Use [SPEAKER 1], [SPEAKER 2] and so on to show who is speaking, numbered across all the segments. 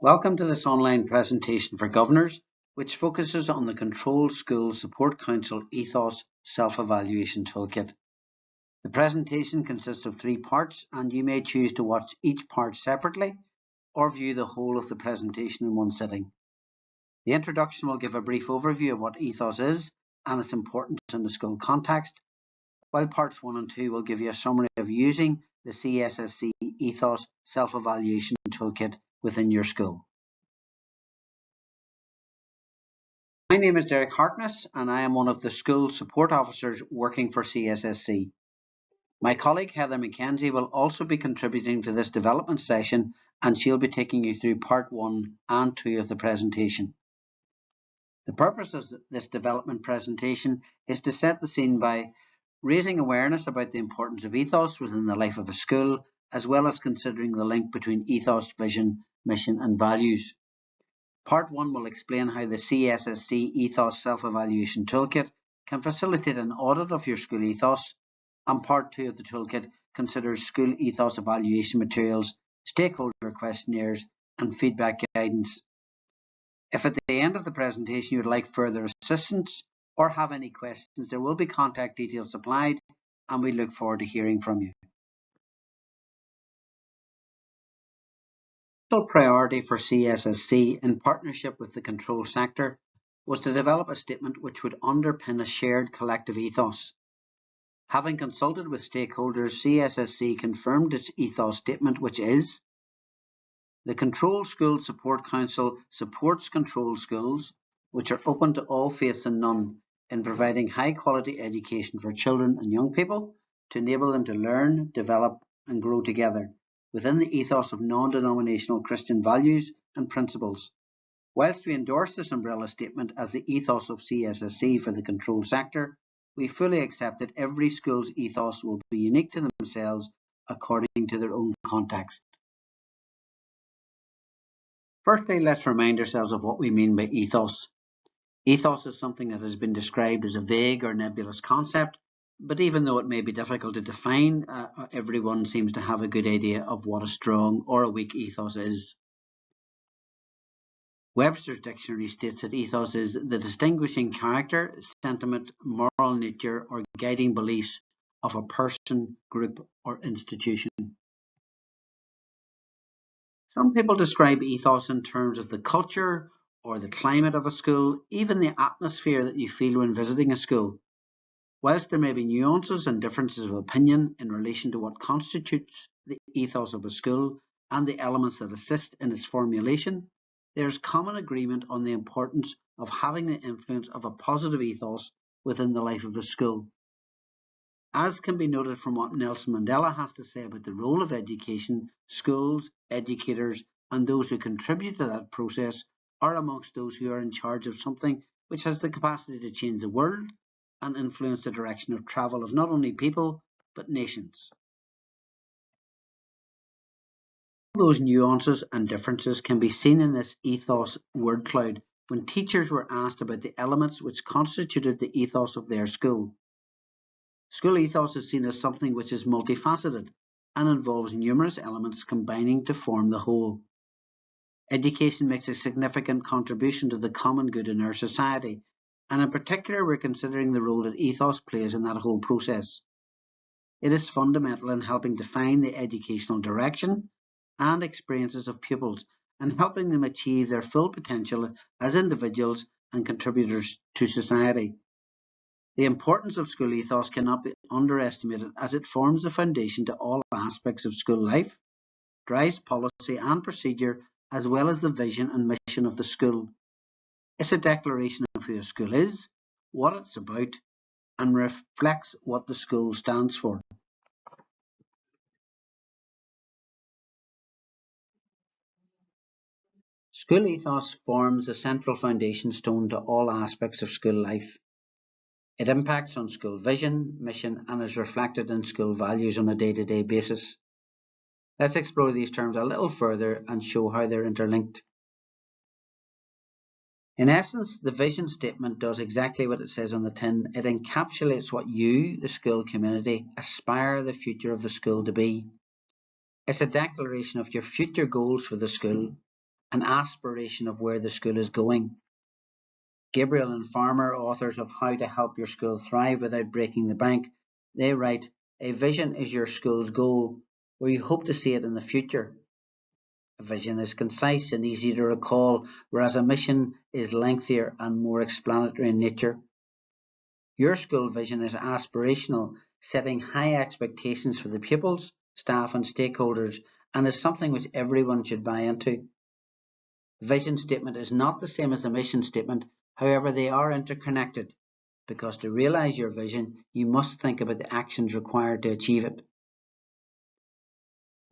[SPEAKER 1] Welcome to this online presentation for governors, which focuses on the Control School Support Council Ethos Self Evaluation Toolkit. The presentation consists of 3 parts, and you may choose to watch each part separately or view the whole of the presentation in one sitting. The introduction will give a brief overview of what Ethos is and its importance in the school context, while parts 1 and 2 will give you a summary of using the CSSC Ethos Self Evaluation Toolkit within your school. My name is Derek Harkness, and I am one of the school support officers working for CSSC. My colleague Heather Mackenzie will also be contributing to this development session, and she'll be taking you through part 1 and 2 of the presentation. The purpose of this development presentation is to set the scene by raising awareness about the importance of ethos within the life of a school, as well as considering the link between ethos, vision, mission and values. Part 1 will explain how the CSSC Ethos Self-Evaluation Toolkit can facilitate an audit of your school ethos, and Part 2 of the toolkit considers school ethos evaluation materials, stakeholder questionnaires and feedback guidance. If at the end of the presentation you would like further assistance or have any questions, there will be contact details supplied, and we look forward to hearing from you. The priority for CSSC in partnership with the control sector was to develop a statement which would underpin a shared collective ethos. Having consulted with stakeholders, CSSC confirmed its ethos statement, which is: the Control School Support Council supports control schools, which are open to all faiths and none, in providing high quality education for children and young people to enable them to learn, develop and grow together within the ethos of non-denominational Christian values and principles. Whilst we endorse this umbrella statement as the ethos of CSSC for the control sector, we fully accept that every school's ethos will be unique to themselves according to their own context. Firstly, let's remind ourselves of what we mean by ethos. Ethos is something that has been described as a vague or nebulous concept, but even though it may be difficult to define, everyone seems to have a good idea of what a strong or a weak ethos is. Webster's dictionary states that ethos is the distinguishing character, sentiment, moral nature, or guiding beliefs of a person, group, or institution. Some people describe ethos in terms of the culture or the climate of a school, even the atmosphere that you feel when visiting a school. Whilst there may be nuances and differences of opinion in relation to what constitutes the ethos of a school and the elements that assist in its formulation, there is common agreement on the importance of having the influence of a positive ethos within the life of the school. As can be noted from what Nelson Mandela has to say about the role of education, schools, educators, and those who contribute to that process are amongst those who are in charge of something which has the capacity to change the world and influence the direction of travel of not only people, but nations. Those nuances and differences can be seen in this ethos word cloud when teachers were asked about the elements which constituted the ethos of their school. School ethos is seen as something which is multifaceted and involves numerous elements combining to form the whole. Education makes a significant contribution to the common good in our society, and in particular we're considering the role that ethos plays in that whole process. It is fundamental in helping define the educational direction and experiences of pupils and helping them achieve their full potential as individuals and contributors to society. The importance of school ethos cannot be underestimated as it forms the foundation to all aspects of school life, drives policy and procedure, as well as the vision and mission of the school. It's a declaration of who a school is, what it's about, and reflects what the school stands for. School ethos forms the central foundation stone to all aspects of school life. It impacts on school vision, mission, and is reflected in school values on a day-to-day basis. Let's explore these terms a little further and show how they're interlinked. In essence, the vision statement does exactly what it says on the tin. It encapsulates what you, the school community, aspire the future of the school to be. It's a declaration of your future goals for the school, an aspiration of where the school is going. Gabriel and Farmer, authors of How to Help Your School Thrive Without Breaking the Bank, they write, "A vision is your school's goal, where you hope to see it in the future. A vision is concise and easy to recall, whereas a mission is lengthier and more explanatory in nature. Your school vision is aspirational, setting high expectations for the pupils, staff and stakeholders, and is something which everyone should buy into. The vision statement is not the same as a mission statement, however they are interconnected, because to realise your vision, you must think about the actions required to achieve it.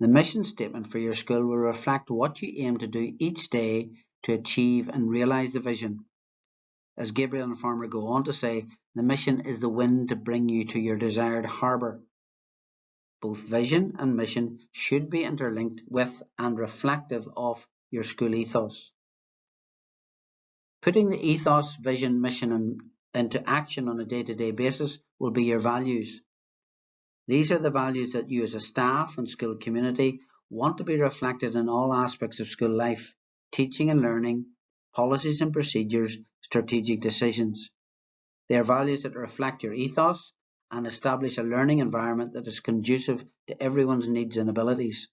[SPEAKER 1] The mission statement for your school will reflect what you aim to do each day to achieve and realise the vision. As Gabriel and Farmer go on to say, the mission is the wind to bring you to your desired harbour. Both vision and mission should be interlinked with and reflective of your school ethos. Putting the ethos, vision, mission into action on a day-to-day basis will be your values. These are the values that you as a staff and school community want to be reflected in all aspects of school life, teaching and learning, policies and procedures, strategic decisions. They are values that reflect your ethos and establish a learning environment that is conducive to everyone's needs and abilities.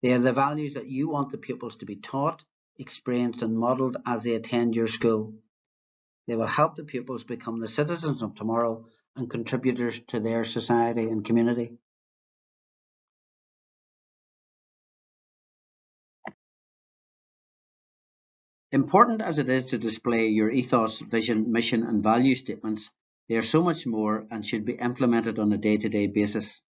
[SPEAKER 1] They are the values that you want the pupils to be taught, experienced and modelled as they attend your school. They will help the pupils become the citizens of tomorrow and contributors to their society and community. Important as it is to display your ethos, vision, mission and value statements, they are so much more and should be implemented on a day-to-day basis.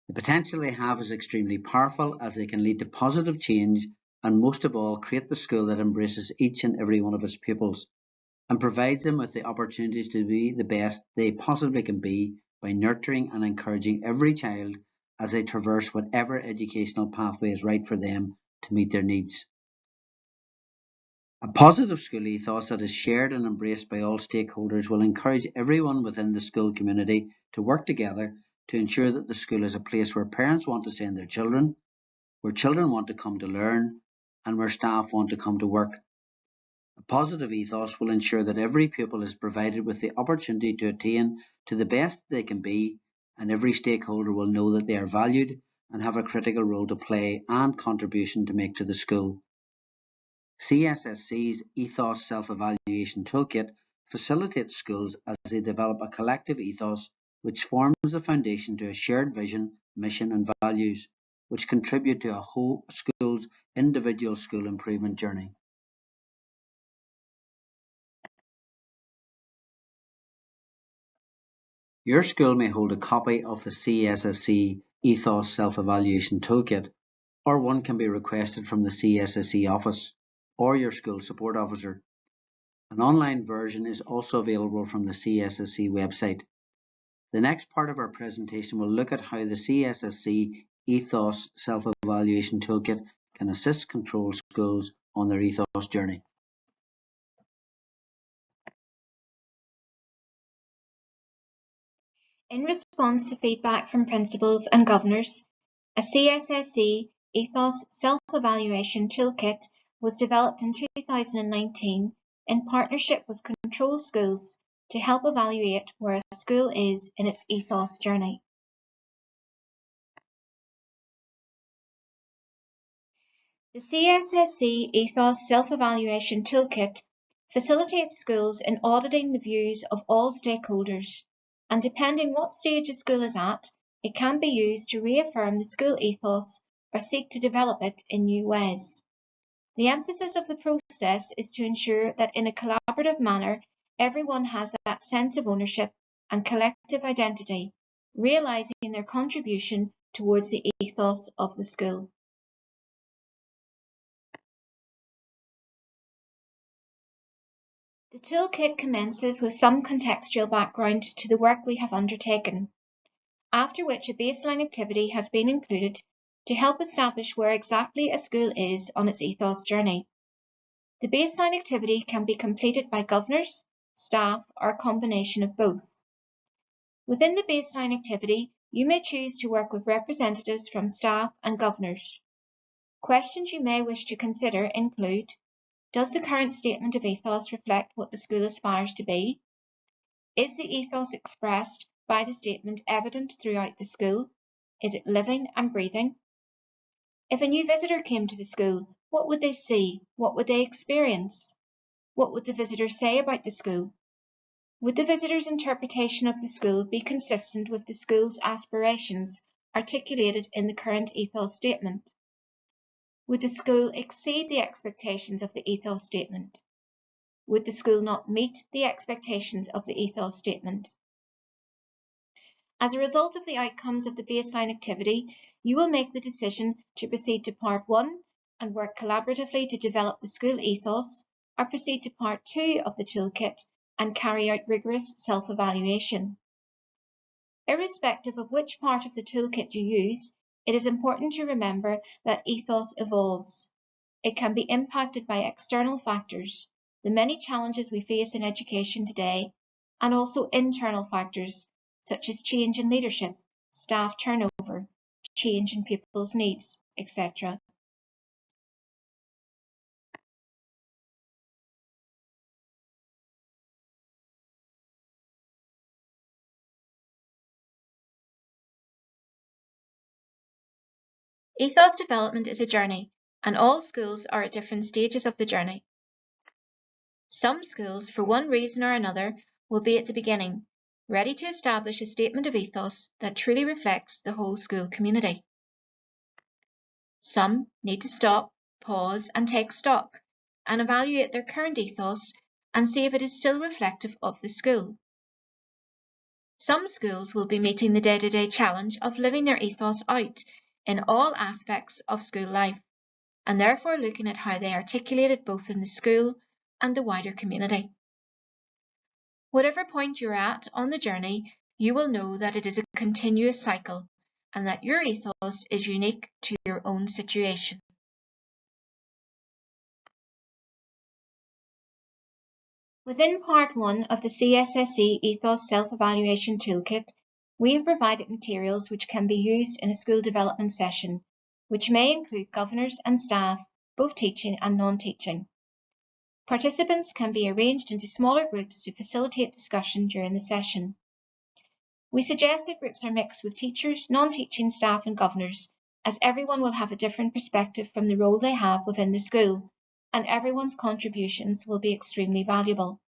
[SPEAKER 1] The potential they have is extremely powerful, as they can lead to positive change and most of all create the school that embraces each and every one of its pupils and provides them with the opportunities to be the best they possibly can be by nurturing and encouraging every child as they traverse whatever educational pathway is right for them to meet their needs. A positive school ethos that is shared and embraced by all stakeholders will encourage everyone within the school community to work together to ensure that the school is a place where parents want to send their children, where children want to come to learn, and where staff want to come to work. A positive ethos will ensure that every pupil is provided with the opportunity to attain to the best they can be, and every stakeholder will know that they are valued and have a critical role to play and contribution to make to the school. CSSC's Ethos Self Evaluation Toolkit facilitates schools as they develop a collective ethos which forms the foundation to a shared vision, mission, and values, which contribute to a whole school's individual school improvement journey. Your school may hold a copy of the CSSC Ethos Self Evaluation Toolkit, or one can be requested from the CSSC office or your school support officer. An online version is also available from the CSSC website. The next part of our presentation will look at how the CSSC Ethos Self-Evaluation Toolkit can assist control schools on their ethos journey.
[SPEAKER 2] In response to feedback from principals and governors, a CSSC Ethos Self-Evaluation Toolkit was developed in 2019 in partnership with Control Schools to help evaluate where a school is in its ethos journey. The CSSC Ethos Self-Evaluation Toolkit facilitates schools in auditing the views of all stakeholders, and depending what stage a school is at, it can be used to reaffirm the school ethos or seek to develop it in new ways. The emphasis of the process is to ensure that in a collaborative manner, everyone has that sense of ownership and collective identity, realising their contribution towards the ethos of the school. The toolkit commences with some contextual background to the work we have undertaken, after which a baseline activity has been included to help establish where exactly a school is on its ethos journey. The baseline activity can be completed by governors, staff, or a combination of both. Within the baseline activity, you may choose to work with representatives from staff and governors. Questions you may wish to consider include: does the current statement of ethos reflect what the school aspires to be? Is the ethos expressed by the statement evident throughout the school? Is it living and breathing? If a new visitor came to the school, what would they see? What would they experience? What would the visitor say about the school? Would the visitor's interpretation of the school be consistent with the school's aspirations articulated in the current ethos statement? Would the school exceed the expectations of the ethos statement? Would the school not meet the expectations of the ethos statement? As a result of the outcomes of the baseline activity, you will make the decision to proceed to Part 1 and work collaboratively to develop the school ethos, or proceed to Part 2 of the toolkit and carry out rigorous self-evaluation. Irrespective of which part of the toolkit you use, it is important to remember that ethos evolves. It can be impacted by external factors, the many challenges we face in education today, and also internal factors such as change in leadership, staff turnover, change in pupils' needs, etc. Ethos development is a journey, and all schools are at different stages of the journey. Some schools, for one reason or another, will be at the beginning, ready to establish a statement of ethos that truly reflects the whole school community. Some need to stop, pause, and take stock, and evaluate their current ethos and see if it is still reflective of the school. Some schools will be meeting the day-to-day challenge of living their ethos out in all aspects of school life, and therefore looking at how they articulate it both in the school and the wider community. Whatever point you're at on the journey, you will know that it is a continuous cycle and that your ethos is unique to your own situation. Within Part 1 of the CSSC Ethos Self Evaluation Toolkit, we have provided materials which can be used in a school development session, which may include governors and staff, both teaching and non-teaching. Participants can be arranged into smaller groups to facilitate discussion during the session. We suggest that groups are mixed with teachers, non-teaching staff and governors, as everyone will have a different perspective from the role they have within the school, and everyone's contributions will be extremely valuable.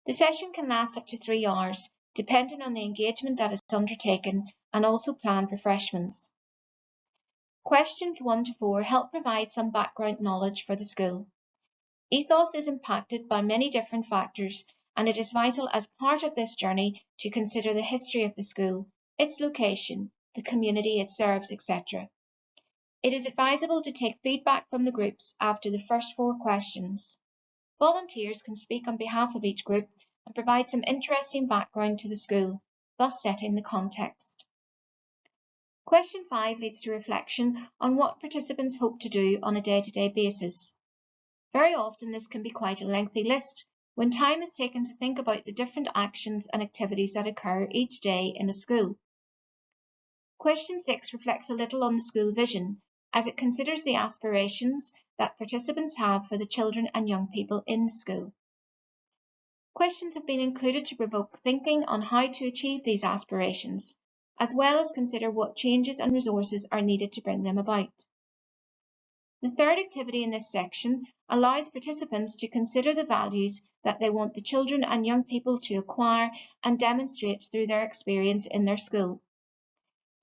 [SPEAKER 2] The session can last up to 3 hours, depending on the engagement that is undertaken, and also planned refreshments. Questions 1 to 4 help provide some background knowledge for the school. Ethos is impacted by many different factors, and it is vital as part of this journey to consider the history of the school, its location, the community it serves, etc. It is advisable to take feedback from the groups after the first 4 questions. Volunteers can speak on behalf of each group and provide some interesting background to the school, thus setting the context. Question 5 leads to reflection on what participants hope to do on a day-to-day basis. Very often this can be quite a lengthy list when time is taken to think about the different actions and activities that occur each day in a school. Question 6 reflects a little on the school vision, as it considers the aspirations that participants have for the children and young people in the school. Questions have been included to provoke thinking on how to achieve these aspirations, as well as consider what changes and resources are needed to bring them about. The third activity in this section allows participants to consider the values that they want the children and young people to acquire and demonstrate through their experience in their school.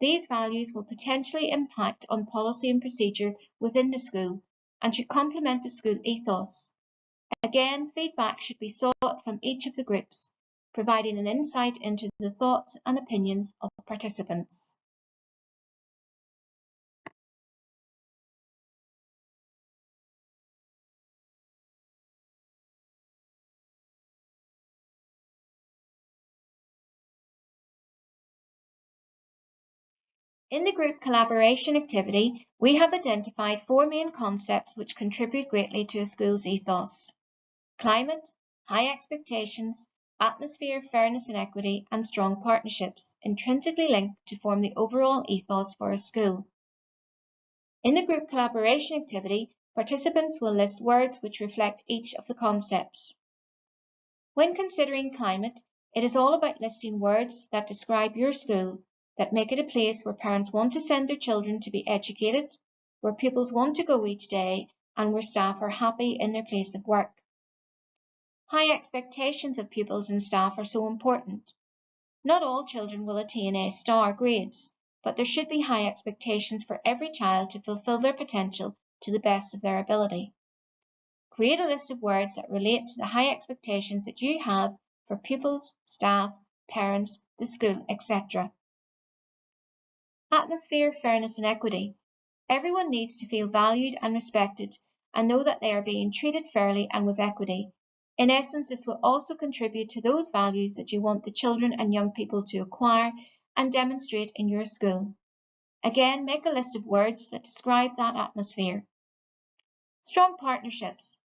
[SPEAKER 2] These values will potentially impact on policy and procedure within the school and should complement the school ethos. Again, feedback should be sought from each of the groups, providing an insight into the thoughts and opinions of participants. In the group collaboration activity, we have identified 4 main concepts which contribute greatly to a school's ethos: climate, high expectations, atmosphere, fairness and equity, and strong partnerships, intrinsically linked to form the overall ethos for a school. In the group collaboration activity, participants will list words which reflect each of the concepts. When considering climate, it is all about listing words that describe your school, that make it a place where parents want to send their children to be educated, where pupils want to go each day, and where staff are happy in their place of work. High expectations of pupils and staff are so important. Not all children will attain A-star grades, but there should be high expectations for every child to fulfill their potential to the best of their ability. Create a list of words that relate to the high expectations that you have for pupils, staff, parents, the school, etc. Atmosphere, fairness and equity. Everyone needs to feel valued and respected and know that they are being treated fairly and with equity. In essence, this will also contribute to those values that you want the children and young people to acquire and demonstrate in your school. Again, make a list of words that describe that atmosphere. Strong partnerships.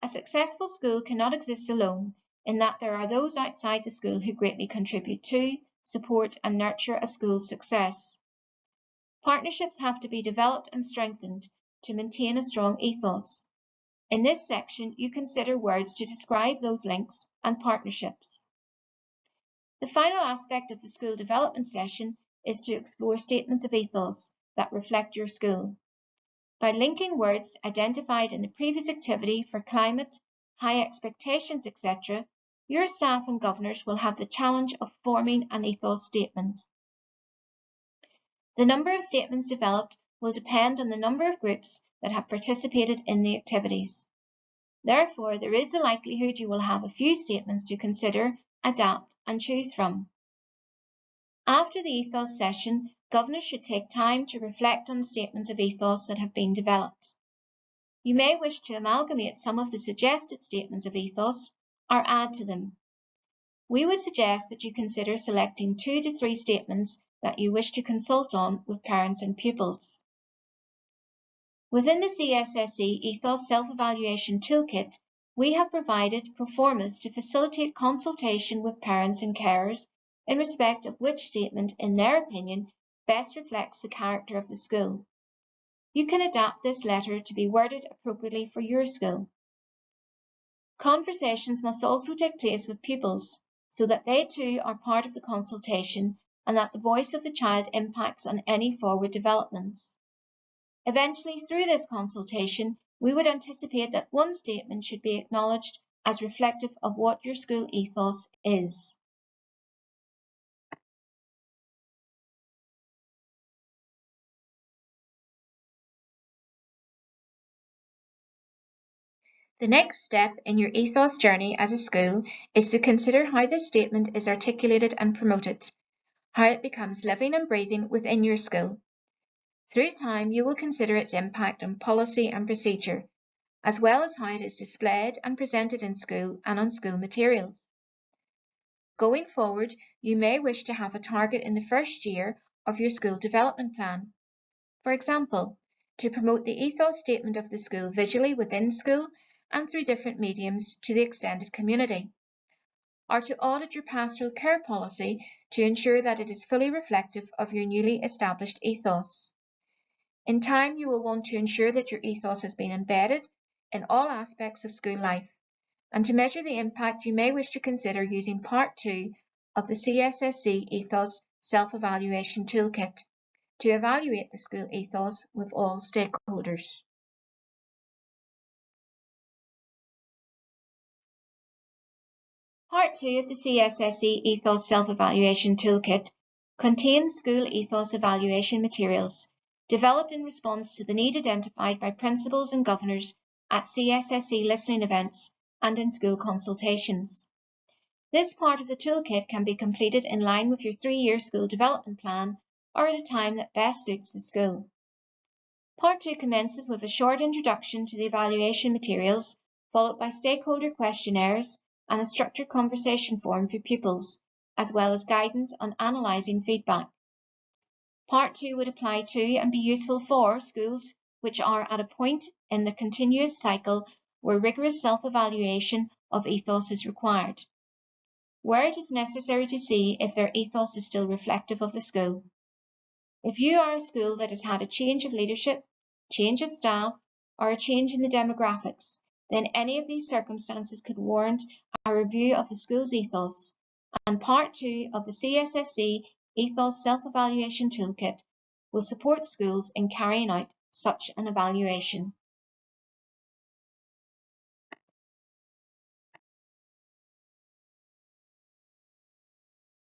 [SPEAKER 2] A successful school cannot exist alone, in that there are those outside the school who greatly contribute to, support and nurture a school's success. Partnerships have to be developed and strengthened to maintain a strong ethos. In this section, you consider words to describe those links and partnerships. The final aspect of the school development session is to explore statements of ethos that reflect your school. By linking words identified in the previous activity for climate, high expectations, etc., your staff and governors will have the challenge of forming an ethos statement. The number of statements developed will depend on the number of groups that have participated in the activities. Therefore, there is the likelihood you will have a few statements to consider, adapt, and choose from. After the ethos session, governors should take time to reflect on the statements of ethos that have been developed. You may wish to amalgamate some of the suggested statements of ethos or add to them. We would suggest that you consider selecting 2 to 3 statements that you wish to consult on with parents and pupils. Within the CSSC Ethos Self Evaluation Toolkit, we have provided proformas to facilitate consultation with parents and carers in respect of which statement, in their opinion, best reflects the character of the school. You can adapt this letter to be worded appropriately for your school. Conversations must also take place with pupils, so that they too are part of the consultation and that the voice of the child impacts on any forward developments. Eventually, through this consultation, we would anticipate that one statement should be acknowledged as reflective of what your school ethos is. The next step in your ethos journey as a school is to consider how this statement is articulated and promoted, how it becomes living and breathing within your school. Through time, you will consider its impact on policy and procedure, as well as how it is displayed and presented in school and on school materials. Going forward, you may wish to have a target in the first year of your school development plan. For example, to promote the ethos statement of the school visually within school and through different mediums to the extended community, or to audit your pastoral care policy to ensure that it is fully reflective of your newly established ethos. In time, you will want to ensure that your ethos has been embedded in all aspects of school life, and to measure the impact you may wish to consider using Part 2 of the CSSC Ethos Self Evaluation Toolkit to evaluate the school ethos with all stakeholders. Part 2 of the CSSC Ethos Self Evaluation Toolkit contains school ethos evaluation materials developed in response to the need identified by principals and governors at CSSC listening events and in school consultations. This part of the toolkit can be completed in line with your 3-year school development plan or at a time that best suits the school. Part 2 commences with a short introduction to the evaluation materials, followed by stakeholder questionnaires and a structured conversation forum for pupils, as well as guidance on analysing feedback. Part 2 would apply to and be useful for schools which are at a point in the continuous cycle where rigorous self-evaluation of ethos is required, where it is necessary to see if their ethos is still reflective of the school. If you are a school that has had a change of leadership change of staff, or a change in the demographics, then any of these circumstances could warrant a review of the school's ethos, and Part 2 of the CSSC Ethos Self Evaluation Toolkit will support schools in carrying out such an evaluation.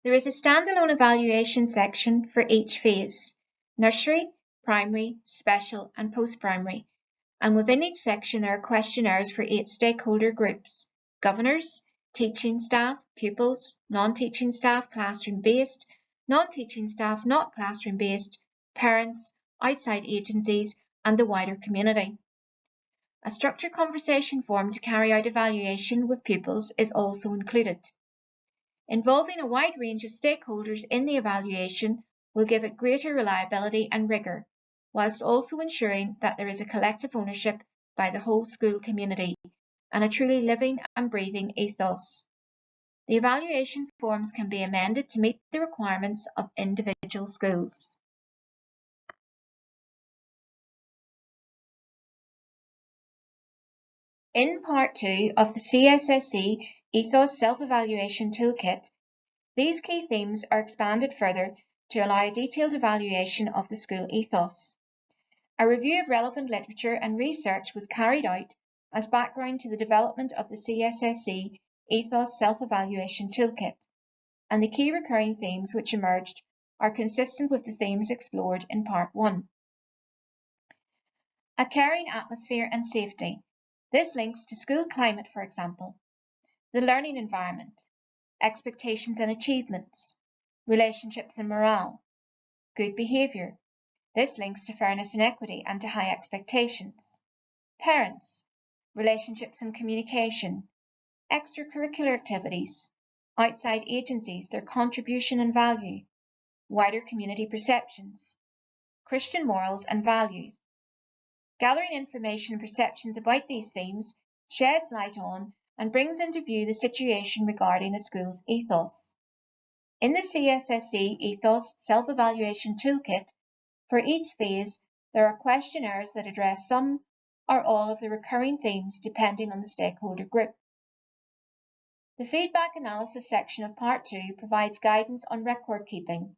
[SPEAKER 2] There is a standalone evaluation section for each phase: nursery, primary, special and post-primary, and within each section there are questionnaires for 8 stakeholder groups: governors, teaching staff, pupils, non-teaching staff classroom-based, non-teaching staff not classroom-based, parents, outside agencies and the wider community. A structured conversation form to carry out evaluation with pupils is also included. Involving a wide range of stakeholders in the evaluation will give it greater reliability and rigour, whilst also ensuring that there is a collective ownership by the whole school community and a truly living and breathing ethos. The evaluation forms can be amended to meet the requirements of individual schools. In Part 2 of the CSSC Ethos Self Evaluation Toolkit, these key themes are expanded further to allow a detailed evaluation of the school ethos. A review of relevant literature and research was carried out as background to the development of the CSSC Ethos Self Evaluation Toolkit, and the key recurring themes which emerged are consistent with the themes explored in Part 1. A caring atmosphere and safety. This links to school climate, for example, the learning environment, expectations and achievements, relationships and morale, good behaviour. This links to fairness and equity and to high expectations. Parents, relationships and communication, extracurricular activities, outside agencies, their contribution and value, wider community perceptions, Christian morals and values. Gathering information and perceptions about these themes sheds light on and brings into view the situation regarding a school's ethos. In the CSSC Ethos Self Evaluation Toolkit, for each phase, there are questionnaires that address some or all of the recurring themes depending on the stakeholder group. The feedback analysis section of Part 2 provides guidance on record keeping,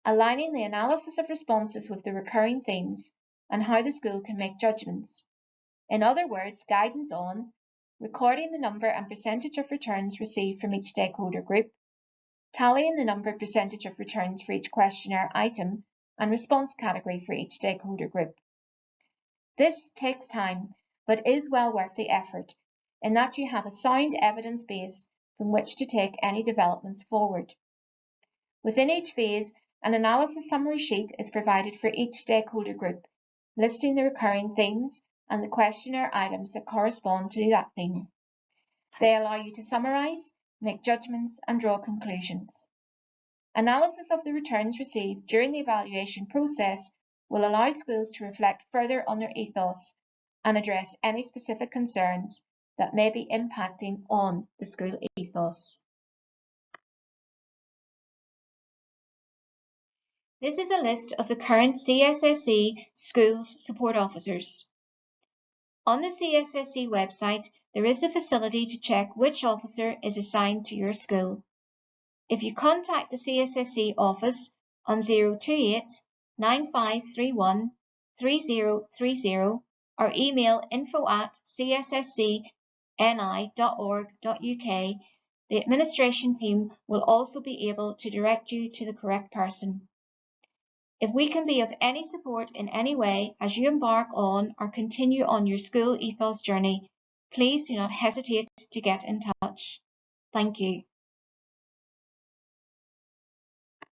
[SPEAKER 2] aligning the analysis of responses with the recurring themes and how the school can make judgments. In other words, guidance on recording the number and percentage of returns received from each stakeholder group, tallying the number and percentage of returns for each questionnaire item and response category for each stakeholder group. This takes time, but is well worth the effort, in that you have a sound evidence base from which to take any developments forward. Within each phase, an analysis summary sheet is provided for each stakeholder group, listing the recurring themes and the questionnaire items that correspond to that theme. They allow you to summarise, make judgments and draw conclusions. Analysis of the returns received during the evaluation process will allow schools to reflect further on their ethos and address any specific concerns that may be impacting on the school ethos. This is a list of the current CSSC Schools Support Officers. On the CSSC website, there is a facility to check which officer is assigned to your school. If you contact the CSSC office on 028 9531 3030 or email info@csscni.org.uk, the administration team will also be able to direct you to the correct person. If we can be of any support in any way as you embark on or continue on your school ethos journey, please do not hesitate to get in touch. Thank you.